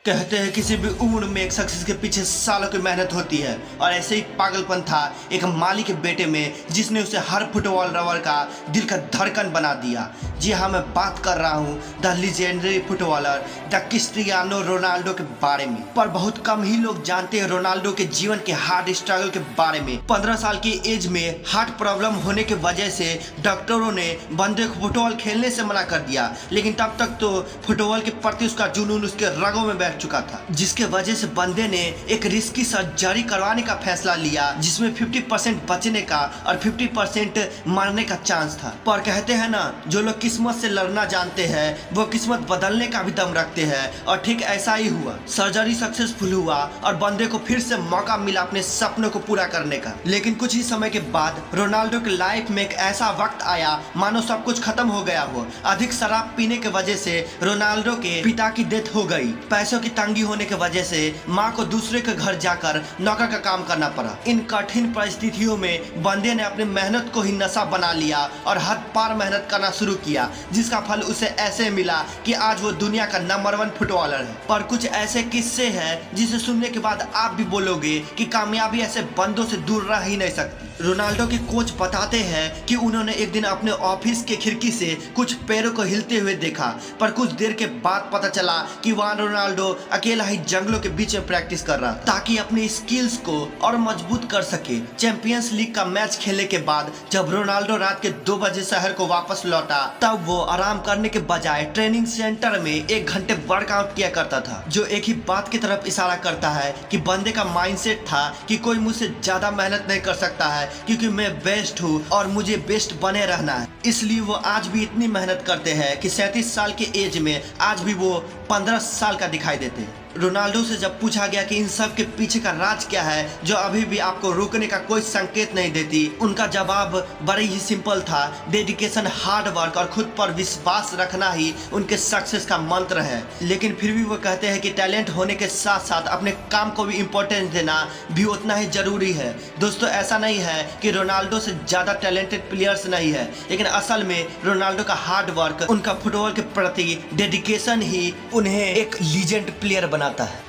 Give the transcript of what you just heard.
कहते हैं किसी भी उम्र में एक सक्सेस के पीछे सालों की मेहनत होती है और ऐसे ही पागलपन था एक माली के बेटे में जिसने उसे हर फुटबॉल रवर का दिल का धड़कन बना दिया। जी हाँ, मैं बात कर रहा हूँ the legendary footballer the Cristiano Ronaldo के बारे में। पर बहुत कम ही लोग जानते हैं रोनाल्डो के जीवन के हार्ड स्ट्रगल के बारे में। 15 साल की एज में हार्ट प्रॉब्लम होने की वजह से डॉक्टरों ने बंदे को फुटबॉल खेलने से मना कर दिया, लेकिन तब तक तो फुटबॉल के प्रति उसका जुनून उसके रगों में चुका था, जिसके वजह से बंदे ने एक रिस्की सर्जरी करवाने का फैसला लिया जिसमें 50% बचने का और 50% मरने का चांस था। पर कहते हैं ना, जो लोग किस्मत से लड़ना जानते हैं वो किस्मत बदलने का भी दम रखते हैं और ठीक ऐसा ही हुआ। सर्जरी सक्सेसफुल हुआ और बंदे को फिर से मौका मिला अपने सपनों को पूरा करने का। लेकिन कुछ ही समय के बाद रोनाल्डो की लाइफ में एक ऐसा वक्त आया मानो सब कुछ खत्म हो गया हो। अधिक शराब पीने की वजह से रोनाल्डो के पिता की डेथ हो गई। पैसों की तंगी होने की वजह से मां को दूसरे के घर जाकर नौकर का काम करना पड़ा। इन कठिन परिस्थितियों में बंदे ने अपनी मेहनत को ही नशा बना लिया और हद पार मेहनत करना शुरू किया, जिसका फल उसे ऐसे मिला कि आज वो दुनिया का नंबर 1 फुटबॉलर है। पर कुछ ऐसे किस्से हैं जिसे सुनने के बाद आप भी बोलोगे कि कामयाबी ऐसे बंदों से दूर रह ही नहीं सकती। रोनाल्डो के कोच बताते हैं कि उन्होंने एक दिन अपने ऑफिस के खिड़की से कुछ पैरों को हिलते हुए देखा, पर कुछ देर के बाद पता चला कि वहाँ रोनाल्डो अकेला ही जंगलों के बीच में प्रैक्टिस कर रहा ताकि अपनी स्किल्स को और मजबूत कर सके। चैंपियंस लीग का मैच खेलने के बाद जब रोनाल्डो रात के 2 बजे शहर को वापस लौटा, तब वो आराम करने के बजाय ट्रेनिंग सेंटर में 1 घंटे वर्कआउट किया करता था, जो एक ही बात की तरफ इशारा करता है कि बंदे का माइंडसेट था कि कोई मुझसे ज्यादा मेहनत नहीं कर सकता है क्योंकि मैं बेस्ट हूँ और मुझे बेस्ट बने रहना है। इसलिए वो आज भी इतनी मेहनत करते हैं कि 37 साल के एज में आज भी वो 15 साल का दिखाई देते हैं। रोनाल्डो से जब पूछा गया कि इन सब के पीछे का राज क्या है जो अभी भी आपको रुकने का कोई संकेत नहीं देती, उनका जवाब बड़ी ही सिंपल था। डेडिकेशन, हार्ड वर्क और खुद पर विश्वास रखना ही उनके सक्सेस का मंत्र है। लेकिन फिर भी वो कहते हैं कि टैलेंट होने के साथ साथ अपने काम को भी इम्पोर्टेंस देना भी उतना ही जरूरी है। दोस्तों, ऐसा नहीं है कि रोनाल्डो से ज़्यादा टैलेंटेड प्लेयर्स नहीं है, लेकिन असल में रोनाल्डो का हार्ड वर्क, उनका फुटबॉल के प्रति डेडिकेशन ही उन्हें एक लीजेंड प्लेयर बनाता है।